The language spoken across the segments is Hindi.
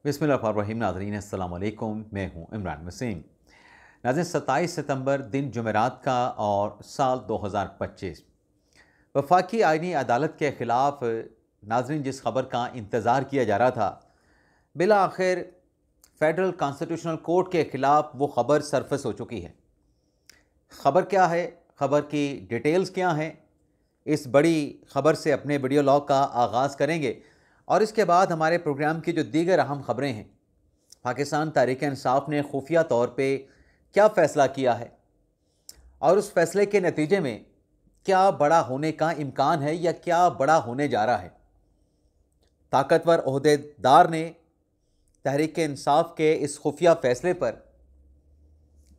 बिस्मिल्लाहिर्रहमानिर्रहीम। नाज़रीन अस्सलाम वालेकुम, मैं हूँ इमरान वसीम। नाज़रीन 27 सितंबर दिन जुमेरात का और साल 2025 वफाकी आइनी अदालत के ख़िलाफ़ नाज़रीन जिस खबर का इंतज़ार किया जा रहा था, बिला आखिर फ़ेडरल कॉन्स्टिट्यूशनल कोर्ट के ख़िलाफ़ वो खबर सरफ़ेस हो चुकी है। खबर क्या है, खबर की डिटेल्स क्या हैं, इस बड़ी खबर से अपने वीडियो लॉग का आगाज़ करेंगे और इसके बाद हमारे प्रोग्राम की जो दीगर अहम खबरें हैं, पाकिस्तान तहरीक इंसाफ ने खुफिया तौर पे क्या फ़ैसला किया है और उस फैसले के नतीजे में क्या बड़ा होने का इम्कान है या क्या बड़ा होने जा रहा है। ताकतवर ओहदेदार ने तहरीक इंसाफ के इस खुफिया फ़ैसले पर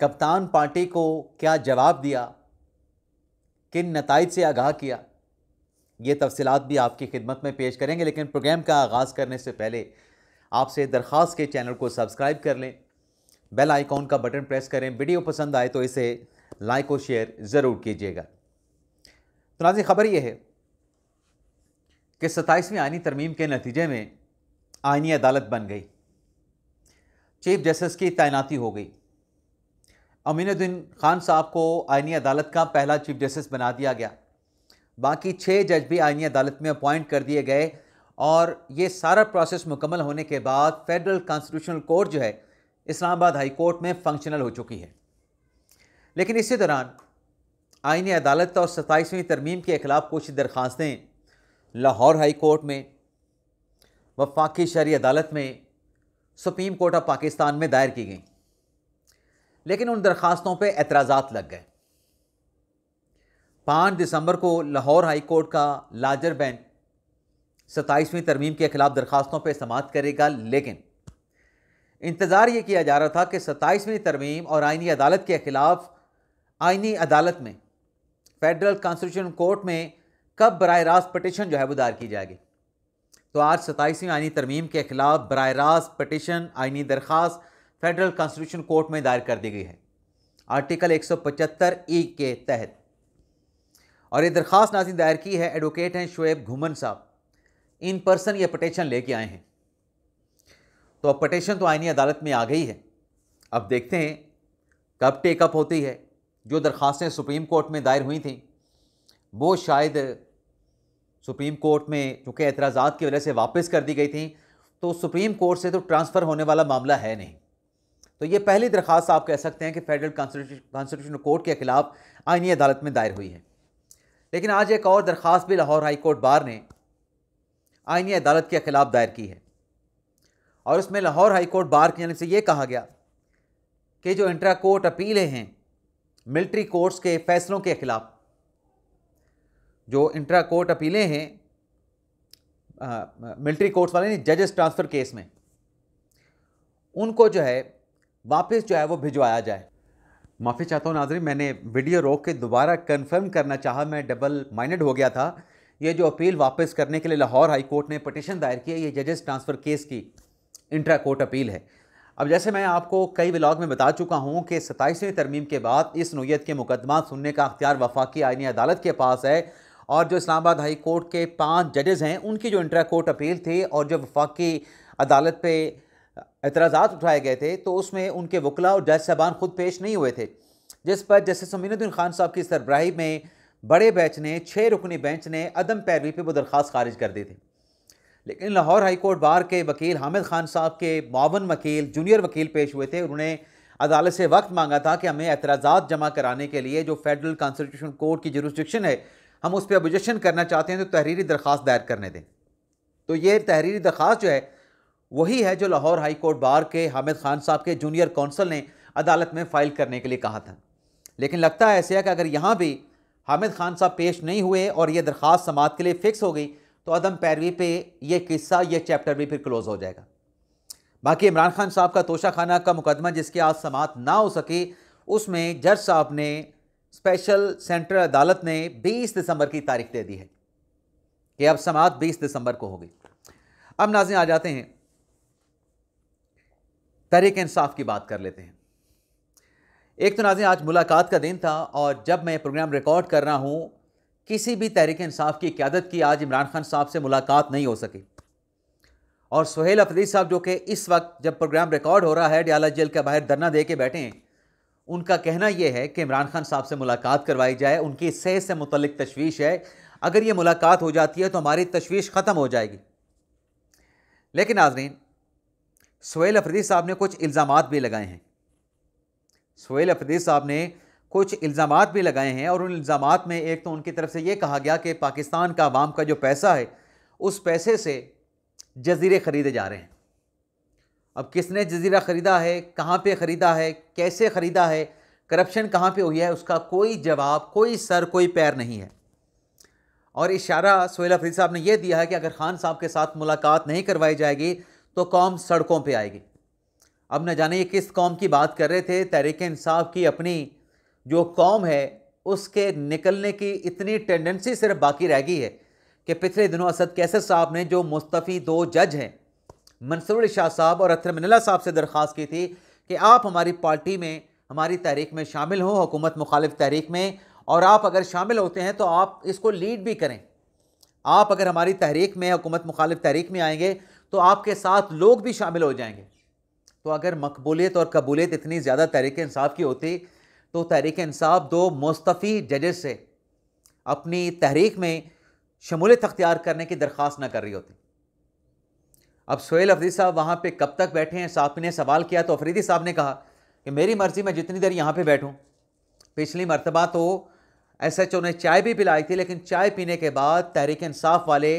कप्तान पार्टी को क्या जवाब दिया, किन नताइज से आगाह किया, ये तफसीलात भी आपकी खिदमत में पेश करेंगे। लेकिन प्रोग्राम का आगाज़ करने से पहले आपसे दरख्वास्त के चैनल को सब्सक्राइब कर लें, बेल आइकॉन का बटन प्रेस करें, वीडियो पसंद आए तो इसे लाइक और शेयर ज़रूर कीजिएगा। तो नाज़रीन खबर यह है कि 27वीं आइनी तरमीम के नतीजे में आइनी अदालत बन गई, चीफ जस्टिस की तैनाती हो गई। अमीनुद्दीन खान साहब को आइनी अदालत का पहला चीफ जस्टिस बना दिया गया। बाकी 6 जज भी आइनी अदालत में अपॉइंट कर दिए गए और ये सारा प्रोसेस मुकम्मल होने के बाद फेडरल कॉन्स्टिट्यूशनल कोर्ट जो है इस्लामाबाद हाई कोर्ट में फंक्शनल हो चुकी है। लेकिन इसी दौरान आइनी अदालत और 27वीं तरमीम के खिलाफ कुछ दरख्वास्तें लाहौर हाई कोर्ट में, वफाकी शहरी अदालत में, सुप्रीम कोर्ट ऑफ पाकिस्तान में दायर की गई। लेकिन उन दरख्वास्तों पर एतराज़ात लग गए। 5 दिसंबर को लाहौर हाई कोर्ट का लार्जर बेंच 27वीं तरमीम के खिलाफ दरख्वास्तों पर समाअत करेगा। लेकिन इंतज़ार ये किया जा रहा था कि 27वीं तरमीम और आइनी अदालत के खिलाफ आइनी अदालत में फेडरल कॉन्स्टिट्यूशनल कोर्ट में कब बराह रास्त पटिशन जो है वो दायर की जाएगी। तो आज 27वीं आइनी तरमीम के खिलाफ बराह रास्त पटिशन, आइनी दरख्वास्त फेडरल कॉन्स्टिट्यूशनल कोर्ट में दायर कर दी गई है आर्टिकल 175E के तहत। और ये दरख्वास्त नाज़रीन दायर की है, एडवोकेट हैं शुएब घुमन साहब, इन पर्सन ये पटिशन लेके आए हैं। तो अब पटिशन तो आइनी अदालत में आ गई है, अब देखते हैं कब टेकअप होती है। जो दरख्वास्तें सुप्रीम कोर्ट में दायर हुई थी वो शायद सुप्रीम कोर्ट में चूँकि एतराज़ात की वजह से वापस कर दी गई थी, तो सुप्रीम कोर्ट से तो ट्रांसफ़र होने वाला मामला है नहीं। तो ये पहली दरख्वास्त आप कह सकते हैं कि फेडरल कॉन्स्टिट्यूशनल कोर्ट के खिलाफ आइनी अदालत में दायर हुई है। लेकिन आज एक और दरख्वास्त भी लाहौर हाई कोर्ट बार ने आइनी अदालत के खिलाफ दायर की है और उसमें लाहौर हाई कोर्ट बार की जानिब से ये कहा गया कि जो इंट्रा कोर्ट अपीलें हैं मिलिट्री कोर्ट्स के फैसलों के खिलाफ, जो इंट्रा कोर्ट अपीलें हैं मिलिट्री कोर्ट्स वाले नहीं, जजेस ट्रांसफ़र केस में, उनको जो है वापस जो है वो भिजवाया जाए। माफ़ी चाहता हूँ नाज़रीन, मैंने वीडियो रोक के दोबारा कंफर्म करना चाहा, मैं डबल माइंडेड हो गया था। ये जो अपील वापस करने के लिए लाहौर हाई कोर्ट ने पटिशन दायर की है, ये जजेस ट्रांसफ़र केस की इंट्रा कोर्ट अपील है। अब जैसे मैं आपको कई व्लॉग में बता चुका हूँ कि 27वीं तरमीम के बाद इस नोयत के मुकदमा सुनने का अख्तियार वफाकी आइनी अदालत के पास है और जो इस्लामाबाद हाई कोर्ट के 5 जजेज़ हैं उनकी जो इंट्रा कोर्ट अपील थी और जो वफाकी अदालत पे एतराज़ात उठाए गए थे तो उसमें उनके वकला और जज साहबान खुद पेश नहीं हुए थे, जिस पर जस्टिस अमीनुद्दीन खान साहब की सरबराही में बड़े बेंच ने 6 रुकनी बेंच ने अदम पैरवी पर वो दरख्वास्त खारिज कर दी थी। लेकिन लाहौर हाई कोर्ट बार के वकील हामिद खान साहब के मुआवन वकील, जूनियर वकील पेश हुए थे। उन्होंने अदालत से वक्त मांगा था कि हमें एतराज़ात जमा कराने के लिए जो फेडरल कॉन्स्टिट्यूशनल कोर्ट की जुरिस्डिक्शन है हम उस पर ऑब्जेक्शन करना चाहते हैं, तो तहरीरी दरख्वास्त दायर करने दें। तो ये तहरीरी दरख्वास्त जो है वही है जो लाहौर हाई कोर्ट बार के हामिद खान साहब के जूनियर कौंसल ने अदालत में फ़ाइल करने के लिए कहा था। लेकिन लगता है ऐसे है कि अगर यहाँ भी हामिद खान साहब पेश नहीं हुए और ये दरख्वास्त समाअत के लिए फ़िक्स हो गई तो अदम पैरवी पे ये किस्सा, ये चैप्टर भी फिर क्लोज़ हो जाएगा। बाकी इमरान खान साहब का तोशा खाना का मुकदमा जिसकी आज समाअत ना हो सकी, उसमें जज साहब ने, स्पेशल सेंट्रल अदालत ने 20 दिसंबर की तारीख दे दी है कि अब समाअत 20 दिसंबर को होगी। अब नाज़रीन आ जाते हैं तहरीक इंसाफ की बात कर लेते हैं। एक तो नाज़रीन आज मुलाकात का दिन था और जब मैं प्रोग्राम रिकॉर्ड कर रहा हूँ किसी भी तहरीक इंसाफ की क़यादत की आज इमरान खान साहब से मुलाकात नहीं हो सकी और सुहेल अफरीदी साहब जो कि इस वक्त जब प्रोग्राम रिकॉर्ड हो रहा है डियाला जेल के बाहर धरना दे के बैठे हैं, उनका कहना यह है कि इमरान खान साहब से मुलाकात करवाई जाए। उनकी सेहत से मुतल्लिक तशवीश है, अगर ये मुलाकात हो जाती है तो हमारी तशवीश ख़त्म हो जाएगी। लेकिन नाज़रीन, सुहेल अफरीदी साहब ने कुछ इल्ज़ामात भी लगाए हैं। सुहेल अफरीदी साहब ने कुछ इल्ज़ामात भी लगाए हैं और उन इल्ज़ामात में एक तो उनकी तरफ से ये कहा गया कि पाकिस्तान का आवाम का जो पैसा है उस पैसे से जजीरे ख़रीदे जा रहे हैं। अब किसने जजीरा ख़रीदा है, कहाँ पे ख़रीदा है, कैसे ख़रीदा है, करप्शन कहाँ पे हुई है, उसका कोई जवाब, कोई सर, कोई पैर नहीं है। और इशारा सुहेल अफरीदी साहब ने यह दिया है कि अगर खान साहब के साथ मुलाकात नहीं करवाई जाएगी तो कौम सड़कों पे आएगी। अब न जाने ये किस कौम की बात कर रहे थे। तहरीक इंसाफ की अपनी जो कौम है उसके निकलने की इतनी टेंडेंसी सिर्फ बाकी रह गई है कि पिछले दिनों असद कैसर साहब ने जो मुस्तफ़ी 2 जज हैं, मंसूर अली शाह साहब और अतर मिनल्ला साहब से दरख्वास्त की थी कि आप हमारी पार्टी में, हमारी तहरीक में शामिल हों, हुकूमत मुखालिफ तहरीक में, और आप अगर शामिल होते हैं तो आप इसको लीड भी करें। आप अगर हमारी तहरीक में, हुकूमत मुखालिफ तहरीक में आएंगे तो आपके साथ लोग भी शामिल हो जाएंगे। तो अगर मकबूलियत और कबूलियत इतनी ज़्यादा तहरीक इंसाफ की होती तो तहरीक इंसाफ 2 मुस्तफ़ी जजेस से अपनी तहरीक में शमूलियत अख्तियार करने की दरख्वास्त न कर रही होती। अब सुहेल अफरीदी साहब वहाँ पे कब तक बैठे हैं? साहब ने सवाल किया तो अफरीदी साहब ने कहा कि मेरी मर्ज़ी, मैं जितनी देर यहाँ पे बैठूँ। पिछली मरतबा तो SHO ने चाय भी पिलाई थी, लेकिन चाय पीने के बाद तहरीक इंसाफ वाले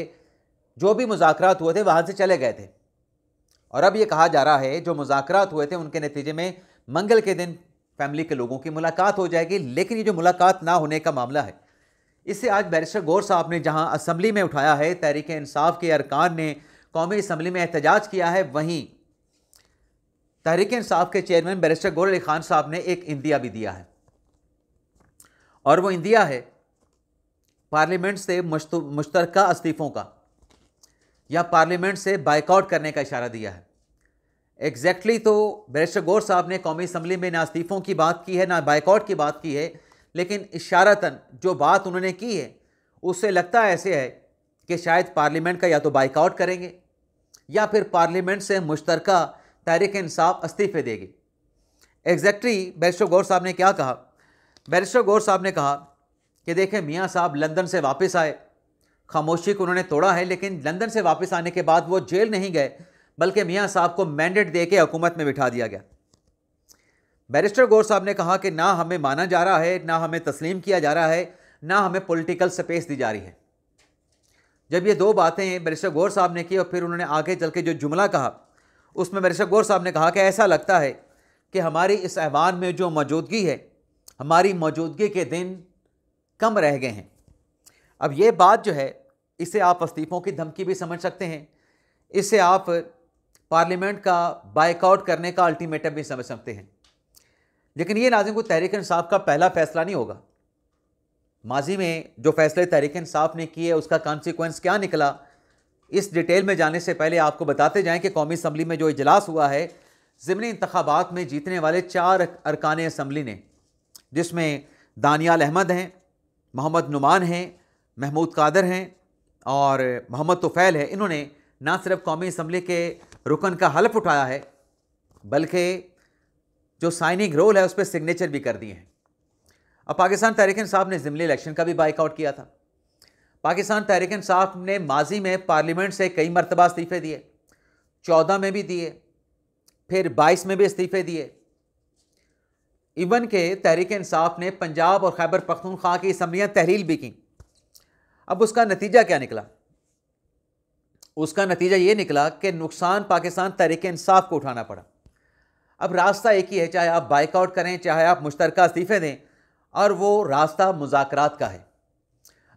जो भी मुज़ाकरात हुए थे वहाँ से चले गए थे। और अब ये कहा जा रहा है जो मुज़ाकरात हुए थे उनके नतीजे में मंगल के दिन फैमिली के लोगों की मुलाकात हो जाएगी। लेकिन ये जो मुलाकात ना होने का मामला है, इसे आज बैरिस्टर गौर साहब ने जहाँ असम्बली में उठाया है, तहरीक इंसाफ के अरकान ने कौमी असम्बली में एहतजाज किया है, वहीं तहरीक इंसाफ के चेयरमैन बैरिस्टर गौर अली खान साहब ने एक इंदिया भी दिया है। और वो इंदिया है पार्लियामेंट से मुश्तरका इस्तीफ़ों का, या पार्लियामेंट से बाइकआउट करने का इशारा दिया है। एग्जैक्टली तो बैरिस्टर गौर साहब ने कौमी असम्बली में ना इस्तीफ़ों की बात की है, ना बाइकआउट की बात की है, लेकिन इशारतन जो बात उन्होंने की है उससे लगता ऐसे है कि शायद पार्लियामेंट का या तो बाइकआउट करेंगे या फिर पार्लियामेंट से मुश्तरका तहरीक इंसाफ इस्तीफ़े देगी। एग्जैक्टली बैरिस्टर गौर साहब ने क्या कहा? बैरिस्टर गौर साहब ने कहा कि देखें, मियाँ साहब लंदन से वापस आए, खामोशी को उन्होंने तोड़ा है, लेकिन लंदन से वापस आने के बाद वो जेल नहीं गए, बल्कि मियाँ साहब को मैंडेट दे के हुकूमत में बिठा दिया गया। बैरिस्टर गौर साहब ने कहा कि ना हमें माना जा रहा है, ना हमें तस्लीम किया जा रहा है, ना हमें पॉलिटिकल स्पेस दी जा रही है। जब ये 2 बातें बैरिस्टर गौर साहब ने की और फिर उन्होंने आगे चल के जो जुमला कहा उसमें बैरिस्टर गौर साहब ने कहा कि ऐसा लगता है कि हमारी इस ऐवान में जो मौजूदगी है, हमारी मौजूदगी के दिन कम रह गए हैं। अब ये बात जो है, इसे आप इस्तीफ़ों की धमकी भी समझ सकते हैं, इसे आप पार्लियामेंट का बाइकआउट करने का अल्टीमेटम भी समझ सकते हैं। लेकिन ये नाज़रीन कोई तहरीक इंसाफ का पहला फैसला नहीं होगा। माजी में जो फैसले तहरीक इंसाफ ने किए उसका कॉन्सिक्वेंस क्या निकला, इस डिटेल में जाने से पहले आपको बताते जाएं कि कौमी असम्बली में जो इजलास हुआ है, ज़िमनी इंतखाबात में जीतने वाले 4 अरकान असम्बली ने, जिसमें दानियाल अहमद हैं, मोहम्मद नुमान हैं, महमूद कादर हैं और मोहम्मद तुफ़ैल है, इन्होंने ना सिर्फ कौमी असम्बली के रुकन का हलफ उठाया है, बल्कि जो साइनिंग रोल है उस पर सिग्नेचर भी कर दिए हैं। अब पाकिस्तान तहरीक इंसाफ ने ज़िमनी इलेक्शन का भी बाइकआउट किया था। पाकिस्तान तहरीक इंसाफ ने माजी में पार्लियामेंट से कई मरतबा इस्तीफ़े दिए, 14 में भी दिए, फिर 22 में भी इस्तीफ़े दिए। इवन के तहरीक इंसाफ ने पंजाब और खैबर पख्तूनख्वा की असम्बलियाँ तहलील भी की। अब उसका नतीजा क्या निकला? उसका नतीजा ये निकला कि नुकसान पाकिस्तान तहरीक इंसाफ को उठाना पड़ा। अब रास्ता एक ही है, चाहे आप बाइकआउट करें, चाहे आप मुश्तरका इस्तीफ़े दें, और वो रास्ता मुज़ाकरात का है।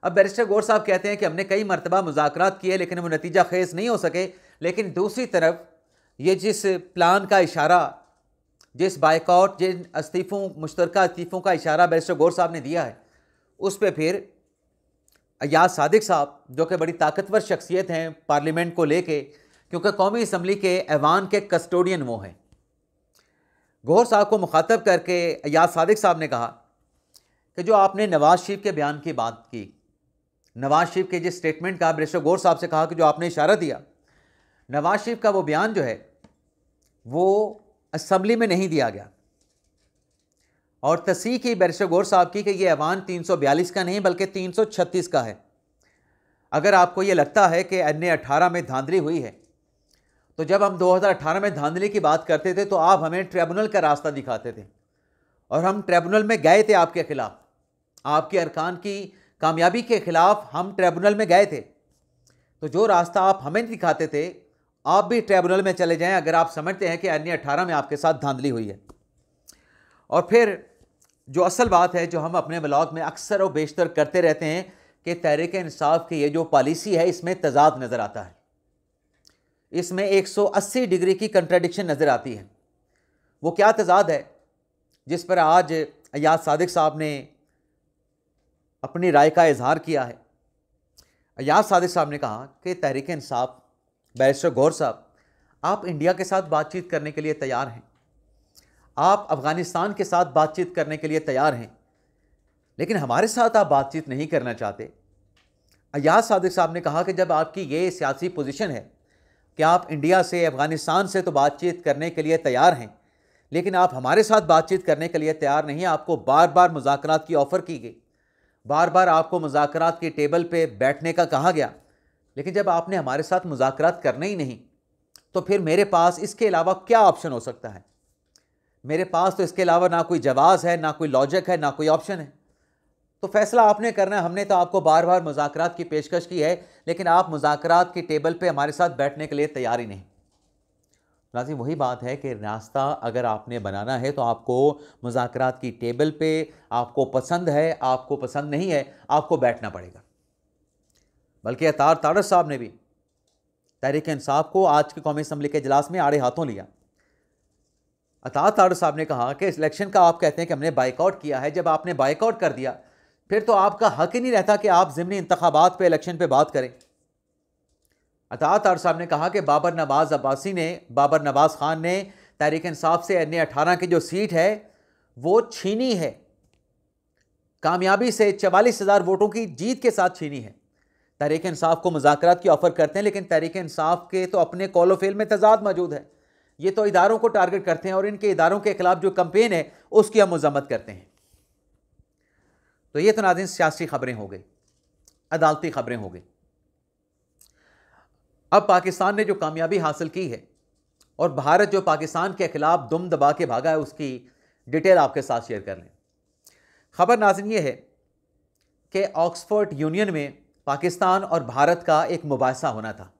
अब बैरिस्टर गौर साहब कहते हैं कि हमने कई मरतबा मुज़ाकरात किए लेकिन वो नतीजा खेज़ नहीं हो सके। लेकिन दूसरी तरफ ये जिस प्लान का इशारा, जिस बाइकआउट, जिन इस्तीफ़ों, मुश्तरका इस्तीफ़ों का इशारा बैरिस्टर गौर साहब ने दिया है, उस पर फिर अयाज सादिक साहब जो कि बड़ी ताकतवर शख्सियत हैं पार्लियामेंट को लेके, क्योंकि कौमी असम्बली के ऐवान के कस्टोडियन वो हैं, गौर साहब को मुखातब करके अयाज सादिक साहब ने कहा कि जो आपने नवाज़ शरीफ के बयान की बात की, नवाज़ शरीफ के जिस स्टेटमेंट का बैरिस्टर गौर साहब से कहा कि जो आपने इशारा दिया नवाज शरीफ का वो बयान जो है वो असम्बली में नहीं दिया गया और तस्दीक की बैरिस्टर गौर साहब की कि ये ऐवान 342 का नहीं बल्कि 336 का है। अगर आपको ये लगता है कि NA-18 में धांधली हुई है, तो जब हम 2018 में धांधली की बात करते थे तो आप हमें ट्रिब्यूनल का रास्ता दिखाते थे और हम ट्रिब्यूनल में गए थे आपके खिलाफ, आपके अरकान की कामयाबी के खिलाफ हम ट्रिब्यूनल में गए थे। तो जो रास्ता आप हमें दिखाते थे, आप भी ट्रिब्यूनल में चले जाएं अगर आप समझते हैं कि NA-18 में आपके साथ धांधली हुई है। और फिर जो असल बात है जो हम अपने ब्लॉग में अक्सर और बेशतर करते रहते हैं कि तहरीक इंसाफ की ये जो पॉलिसी है इसमें तजाद नज़र आता है, इसमें 180 डिग्री की कंट्राडिक्शन नज़र आती है। वो क्या तजाद है जिस पर आज अयाज सादिक साहब ने अपनी राय का इजहार किया है। अयाज सादिक साहब ने कहा कि तहरीक इंसाफ, बैरिस्टर गौर साहब, आप इंडिया के साथ बातचीत करने के लिए तैयार हैं, आप अफ़गानिस्तान के साथ बातचीत करने के लिए तैयार हैं, लेकिन हमारे साथ आप बातचीत नहीं करना चाहते। अयाज सादिक साहब ने कहा कि जब आपकी ये सियासी पोजीशन है कि आप इंडिया से, अफ़गानिस्तान से तो बातचीत करने के लिए तैयार हैं, लेकिन आप हमारे साथ बातचीत करने के लिए तैयार नहीं। आपको बार बार मुज़ाकरात की ऑफ़र की गई, बार बार आपको मुज़ाकरात की टेबल पे बैठने का कहा गया, लेकिन जब आपने हमारे साथ मुज़ाकरात करने ही नहीं, तो फिर मेरे पास इसके अलावा क्या ऑप्शन हो सकता है? मेरे पास तो इसके अलावा ना कोई जवाज़ है, ना कोई लॉजिक है, ना कोई ऑप्शन है। तो फैसला आपने करना है। हमने तो आपको बार बार मुज़ाकरात की पेशकश की है, लेकिन आप मुज़ाकरात की टेबल पे हमारे साथ बैठने के लिए तैयार ही नहीं। नाज़रीन, वही बात है कि रास्ता अगर आपने बनाना है तो आपको मुज़ाकरात की टेबल पे, आपको पसंद है, आपको पसंद नहीं है, आपको बैठना पड़ेगा। बल्कि अतार तारड़ साहब ने भी तहरीक इंसाफ को आज की कौमी असम्बली के इजलास में आड़े हाथों लिया। अतार तारड़ साहब ने कहा कि इस इलेक्शन का आप कहते हैं कि हमने बाइकआउट किया है। जब आपने बाइकआउट कर दिया फिर तो आपका हक ही नहीं रहता कि आप ज़िमनी इंतखाबात पे, इलेक्शन पे बात करें। अतार तारड़ साहब ने कहा कि बाबर नवाज खान ने तहरीक इंसाफ से NA-18 की जो सीट है वो छीनी है, कामयाबी से 44,000 वोटों की जीत के साथ छीनी है। तहरीक इंसाफ को मुज़ाकरात की ऑफ़र करते हैं, लेकिन तहरीक इंसाफ के तो अपने कौल व फ़िल में तजाद मौजूद है। ये तो इदारों को टारगेट करते हैं और इनके इदारों के खिलाफ जो कैंपेन है उसकी हम मज़म्मत करते हैं। तो ये तो नाज़रीन सियासी खबरें हो गई, अदालती खबरें हो गई। अब पाकिस्तान ने जो कामयाबी हासिल की है और भारत जो पाकिस्तान के खिलाफ दुम दबा के भागा है, उसकी डिटेल आपके साथ शेयर कर लें। खबर नाज़रीन ये है कि ऑक्सफोर्ड यूनियन में पाकिस्तान और भारत का एक मुबाहिसा होना था।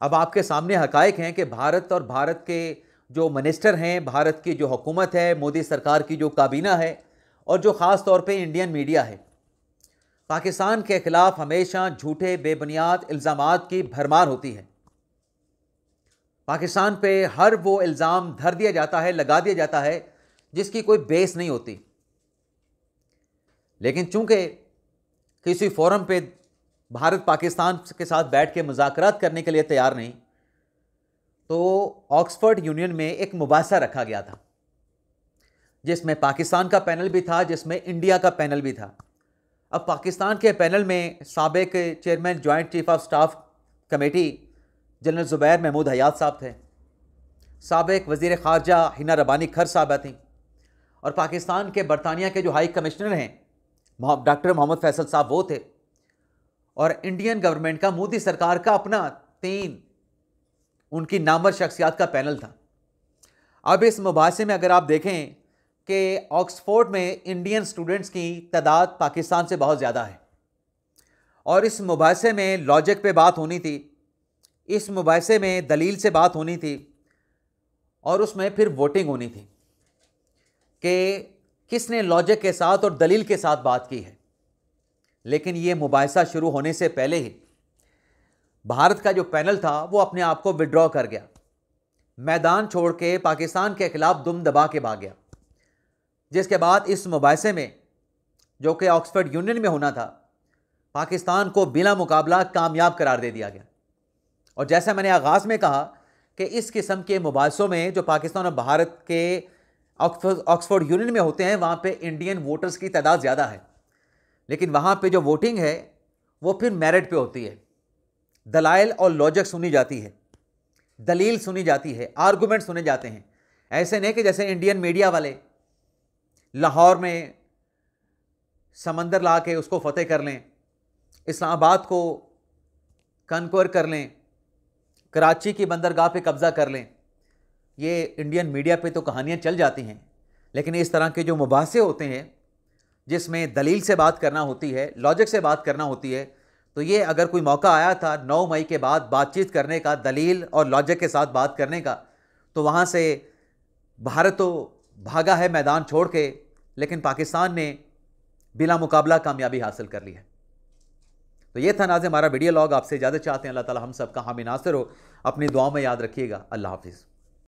अब आपके सामने हकायक हैं कि भारत और भारत के जो मिनिस्टर हैं, भारत की जो हुकूमत है, मोदी सरकार की जो काबीना है और जो ख़ास तौर पे इंडियन मीडिया है, पाकिस्तान के ख़िलाफ़ हमेशा झूठे बेबुनियाद इल्ज़ामात की भरमार होती है। पाकिस्तान पे हर वो इल्ज़ाम धर दिया जाता है, लगा दिया जाता है जिसकी कोई बेस नहीं होती। लेकिन चूंकि किसी फोरम पे भारत पाकिस्तान के साथ बैठ के मुज़ाकरात करने के लिए तैयार नहीं, तो ऑक्सफोर्ड यूनियन में एक मुबाहिसा रखा गया था जिसमें पाकिस्तान का पैनल भी था, जिसमें इंडिया का पैनल भी था। अब पाकिस्तान के पैनल में साबिक chairman joint chief of staff committee general Zubair Mahmood Hayat साहब थे, साबिक वज़ीर ख़ारजा हिना रबानी खर साहबा थी और पाकिस्तान के बरतानिया के जो हाई कमिश्नर हैं डॉक्टर मोहम्मद फैसल साहब वो थे, और इंडियन गवर्नमेंट का, मोदी सरकार का अपना 3 उनकी नामवर शख्सियात का पैनल था। अब इस मुबाहिसे में अगर आप देखें कि ऑक्सफोर्ड में इंडियन स्टूडेंट्स की तादाद पाकिस्तान से बहुत ज़्यादा है और इस मुबाहिसे में लॉजिक पे बात होनी थी, इस मुबाहिसे में दलील से बात होनी थी और उसमें फिर वोटिंग होनी थी कि किसने लॉजिक के साथ और दलील के साथ बात की है। लेकिन ये मुबाहिसा शुरू होने से पहले ही भारत का जो पैनल था वो अपने आप को विड्रॉ कर गया, मैदान छोड़ के पाकिस्तान के खिलाफ दुम दबा के भाग गया, जिसके बाद इस मुबाहिसे में जो कि ऑक्सफोर्ड यूनियन में होना था, पाकिस्तान को बिला मुकाबला कामयाब करार दे दिया गया। और जैसा मैंने आगाज़ में कहा कि इस किस्म के मुबाहिसों में जो पाकिस्तान और भारत के ऑक्सफोर्ड यूनियन में होते हैं, वहाँ पे इंडियन वोटर्स की तादाद ज़्यादा है, लेकिन वहाँ पे जो वोटिंग है वो फिर मेरिट पे होती है। दलाइल और लॉजिक सुनी जाती है, दलील सुनी जाती है, आर्गुमेंट सुने जाते हैं। ऐसे नहीं कि जैसे इंडियन मीडिया वाले लाहौर में समंदर ला के उसको फतेह कर लें, इस्लामाबाद को कनक्वर कर लें, कराची की बंदरगाह पे कब्ज़ा कर लें। ये इंडियन मीडिया पे तो कहानियाँ चल जाती हैं, लेकिन इस तरह के जो मुबाहसे होते हैं जिसमें दलील से बात करना होती है, लॉजिक से बात करना होती है, तो ये अगर कोई मौका आया था 9 मई के बाद बातचीत करने का, दलील और लॉजिक के साथ बात करने का, तो वहाँ से भारत तो भागा है मैदान छोड़ के, लेकिन पाकिस्तान ने बिला मुकाबला कामयाबी हासिल कर ली है। तो ये था नाज़रीन हमारा वीडियो लॉग। आपसे इजाज़त चाहते हैं। अल्लाह ताला हम सब का हामी नासिर हो। अपनी दुआओं में याद रखिएगा। अल्लाह हाफिज़।